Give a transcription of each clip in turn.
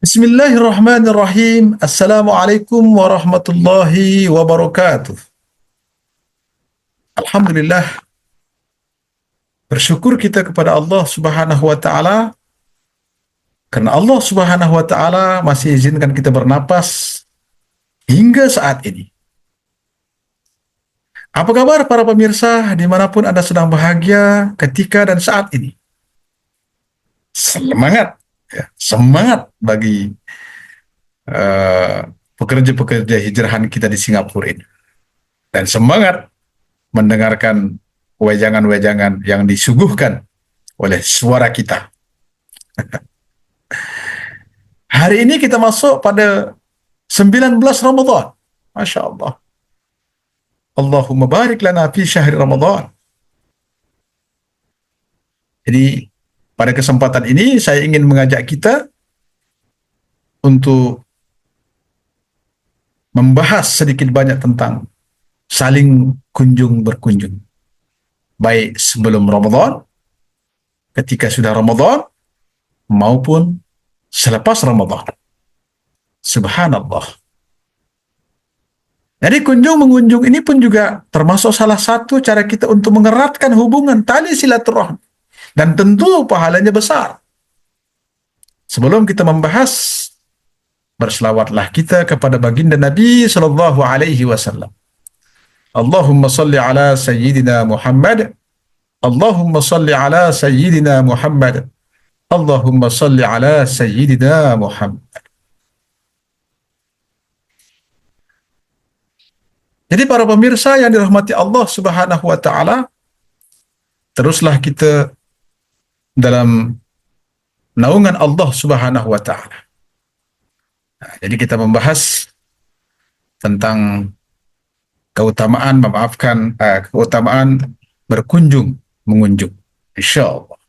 Bismillahirrahmanirrahim. Assalamualaikum warahmatullahi wabarakatuh. Alhamdulillah, bersyukur kita kepada Allah Subhanahu wa taala karena Allah Subhanahu wa taala masih izinkan kita bernapas hingga saat ini. Apa kabar para pemirsa dimanapun Anda sedang bahagia ketika dan saat ini? Semangat, ya, semangat bagi eh, pekerja-pekerja hijrahan kita di Singapura ini. Dan semangat mendengarkan wejangan-wejangan yang disuguhkan oleh suara kita. Hari ini kita masuk pada 19 Ramadan. Masya Allah. Allahumma barik lana fi syahri Ramadan. Jadi pada kesempatan ini saya ingin mengajak kita untuk membahas sedikit banyak tentang saling kunjung berkunjung. Baik sebelum Ramadan, ketika sudah Ramadan, maupun selepas Ramadan. Subhanallah. Jadi kunjung-mengunjung ini pun juga termasuk salah satu cara kita untuk mengeratkan hubungan tali silaturahmi. Dan tentu pahalanya besar. Sebelum kita membahas, berselawatlah kita kepada baginda Nabi sallallahu alaihi wasallam. Allahumma salli ala sayyidina Muhammad. Allahumma salli ala sayyidina Muhammad. Allahumma salli ala sayyidina Muhammad. Jadi para pemirsa yang dirahmati Allah Subhanahu wa taala, teruslah kita dalam naungan Allah Subhanahu wa taala. Jadi kita membahas tentang keutamaan keutamaan berkunjung mengunjung, insyaallah.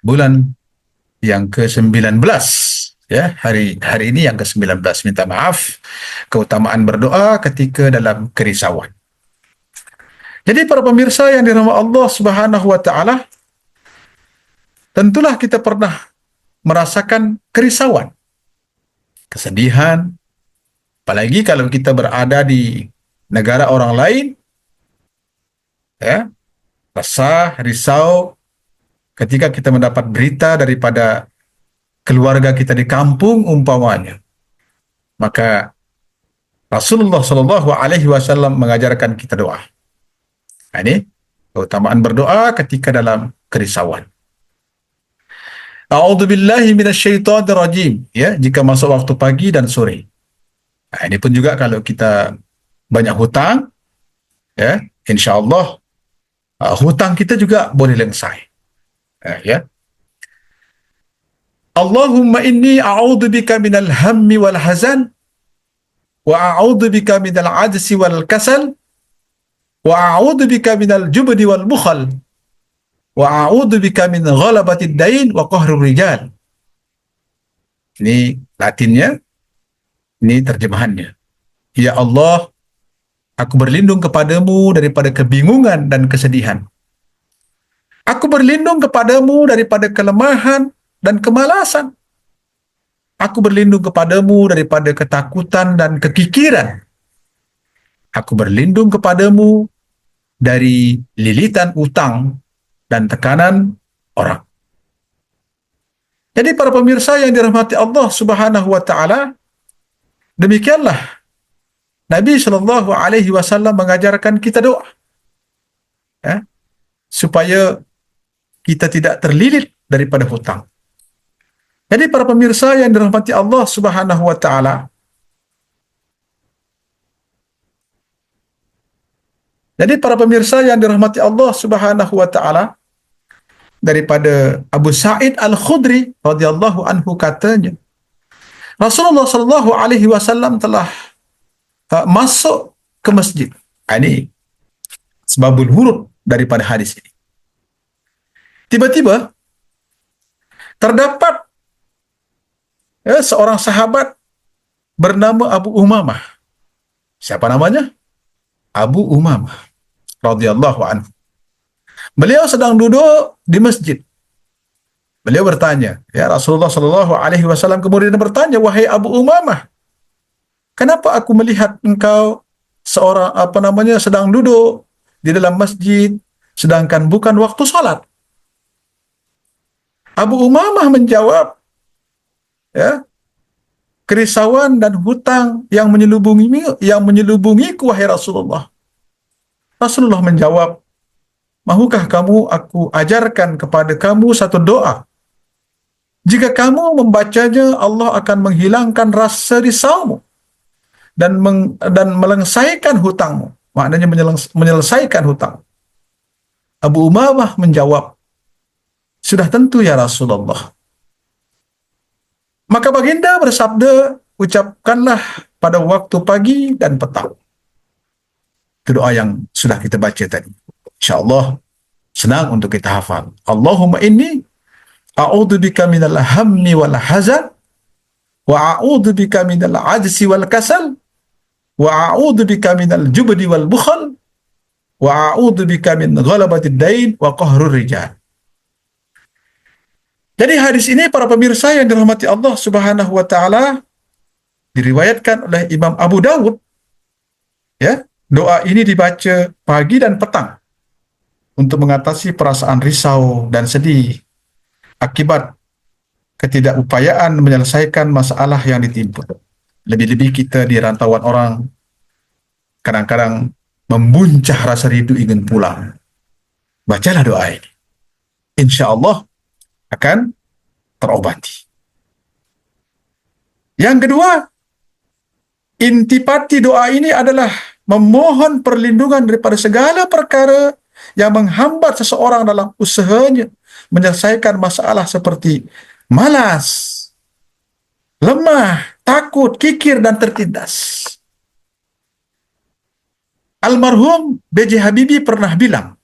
Bulan yang ke-19, ya, hari ini yang ke-19. Minta maaf, keutamaan berdoa ketika dalam kerisauan. Jadi para pemirsa yang dirahmati Allah Subhanahu wa taala, tentulah kita pernah merasakan kerisauan, kesedihan, apalagi kalau kita berada di negara orang lain, ya, resah, risau ketika kita mendapat berita daripada keluarga kita di kampung umpamanya. Maka Rasulullah Shallallahu Alaihi Wasallam mengajarkan kita doa. Nah, ini keutamaan berdoa ketika dalam kerisauan. A'udzubillahi minasyaitonir rajim, ya, jika masuk waktu pagi dan sore. Nah, ini pun juga kalau kita banyak hutang, ya, insyaallah hutang kita juga boleh lengsai. Ya. Allahumma inni a'udzu bika minal hammi wal hazan wa a'udzu bika minal ajzi wal kasal wa a'udzu bika minal jubni wal bukhal wa a'udzu bika min ghalabatid dain wa qahrir rijal. Ini Latinnya, ini terjemahannya. Ya Allah, aku berlindung kepadamu daripada kebingungan dan kesedihan. Aku berlindung kepadamu daripada kelemahan dan kemalasan. Aku berlindung kepadamu daripada ketakutan dan kekikiran. Aku berlindung kepadamu dari lilitan utang dan tekanan orang. Jadi para pemirsa yang dirahmati Allah Subhanahu wa taala, demikianlah Nabi Shallallahu Alaihi Wasallam mengajarkan kita doa, ya, supaya kita tidak terlilit daripada hutang. Jadi para pemirsa yang dirahmati Allah Subhanahu wa taala, jadi para pemirsa yang dirahmati Allah Subhanahu wa taala, daripada Abu Sa'id Al-Khudri radhiyallahu anhu katanya, Rasulullah sallallahu alaihi wasallam telah masuk ke masjid. Ini sebabul wurud daripada hadis ini. Tiba-tiba terdapat seorang sahabat bernama Abu Umamah. Siapa namanya? Abu Umamah radhiyallahu anhu. Beliau sedang duduk di masjid. Beliau bertanya, ya Rasulullah Shallallahu Alaihi Wasallam kemudian bertanya, wahai Abu Umamah, kenapa aku melihat engkau sedang duduk di dalam masjid, sedangkan bukan waktu salat? Abu Umamah menjawab, ya, kerisauan dan hutang yang menyelubungiku, wahai Rasulullah. Rasulullah menjawab, mahukah kamu aku ajarkan kepada kamu satu doa? Jika kamu membacanya, Allah akan menghilangkan rasa risaumu dan menyelesaikan hutangmu. Maknanya menyelesaikan hutang. Abu Umamah menjawab, sudah tentu ya Rasulullah. Maka baginda bersabda, ucapkanlah pada waktu pagi dan petang. Itu doa yang sudah kita baca tadi. InsyaAllah senang untuk kita hafal. Allahumma inni a'udzu bika minal hammi wal hazan wa a'udzu bika minal ajzi wal kasal wa a'udzu bika minal jubni wal bukhal wa a'udzu bika min ghalabatid dain wa qahrur rijal. Jadi hadis ini para pemirsa yang dirahmati Allah Subhanahu wa taala diriwayatkan oleh Imam Abu Dawud. Ya, doa ini dibaca pagi dan petang untuk mengatasi perasaan risau dan sedih akibat ketidakupayaan menyelesaikan masalah yang ditimpa. Lebih-lebih kita di rantauan orang kadang-kadang membuncah rasa rindu ingin pulang. Bacalah doa ini. Insya Allah akan terobati. Yang kedua, intipati doa ini adalah memohon perlindungan daripada segala perkara yang menghambat seseorang dalam usahanya menyelesaikan masalah seperti malas, lemah, takut, kikir, dan tertindas. Almarhum B.J. Habibie pernah bilang,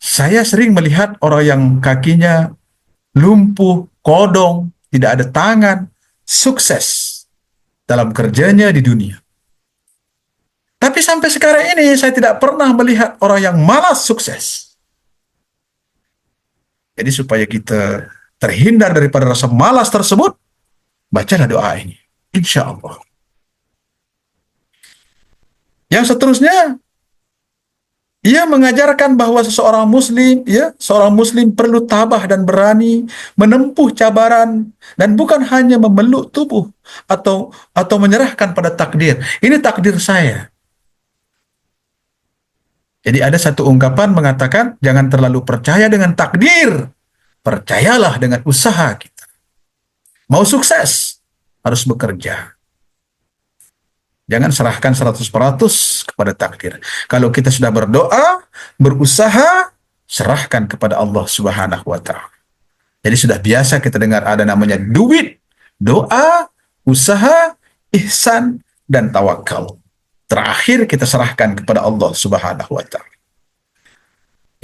saya sering melihat orang yang kakinya lumpuh, kodong, tidak ada tangan, sukses dalam kerjanya di dunia. Tapi sampai sekarang ini saya tidak pernah melihat orang yang malas sukses. Jadi supaya kita terhindar daripada rasa malas tersebut, bacalah doa ini. Insya Allah. Yang seterusnya, ia mengajarkan bahwa seorang muslim perlu tabah dan berani menempuh cabaran dan bukan hanya memeluk tubuh atau menyerahkan pada takdir. Ini takdir saya. Jadi ada satu ungkapan mengatakan, jangan terlalu percaya dengan takdir, percayalah dengan usaha kita. Mau sukses, harus bekerja. Jangan serahkan 100% kepada takdir. Kalau kita sudah berdoa, berusaha, serahkan kepada Allah Subhanahu wa taala. Jadi sudah biasa kita dengar ada namanya duit, doa, usaha, ihsan, dan tawakal. Terakhir kita serahkan kepada Allah Subhanahu wa taala.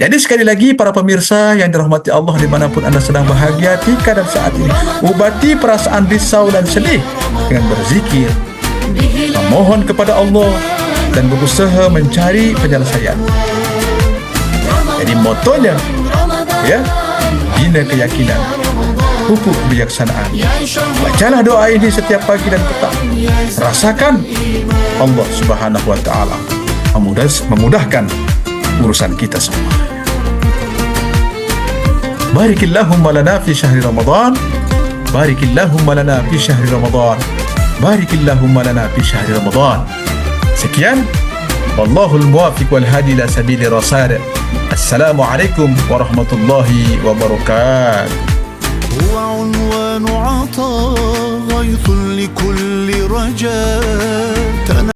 Jadi sekali lagi para pemirsa yang dirahmati Allah dimanapun Anda sedang bahagia ketika dan saat ini, obati perasaan risau dan sedih dengan berzikir, memohon kepada Allah, dan berusaha mencari penyelesaian. Jadi motonya, ya, bina keyakinan, pupuk kebijaksanaan. Bacalah doa ini setiap pagi dan petang. Rasakan Allah Subhanahu wa taala memudahkan urusan kita semua. Barikillahumma lana fi syahri Ramadan. Barikillahumma lana fi syahri Ramadan. Barikillahumma lana fi syahri Ramadan. Sekian, wallahul muwafiq wal hadi ila sabili rasyad. Assalamualaikum warahmatullahi wabarakatuh. هو عنوان عطاء غيث لكل رجاء.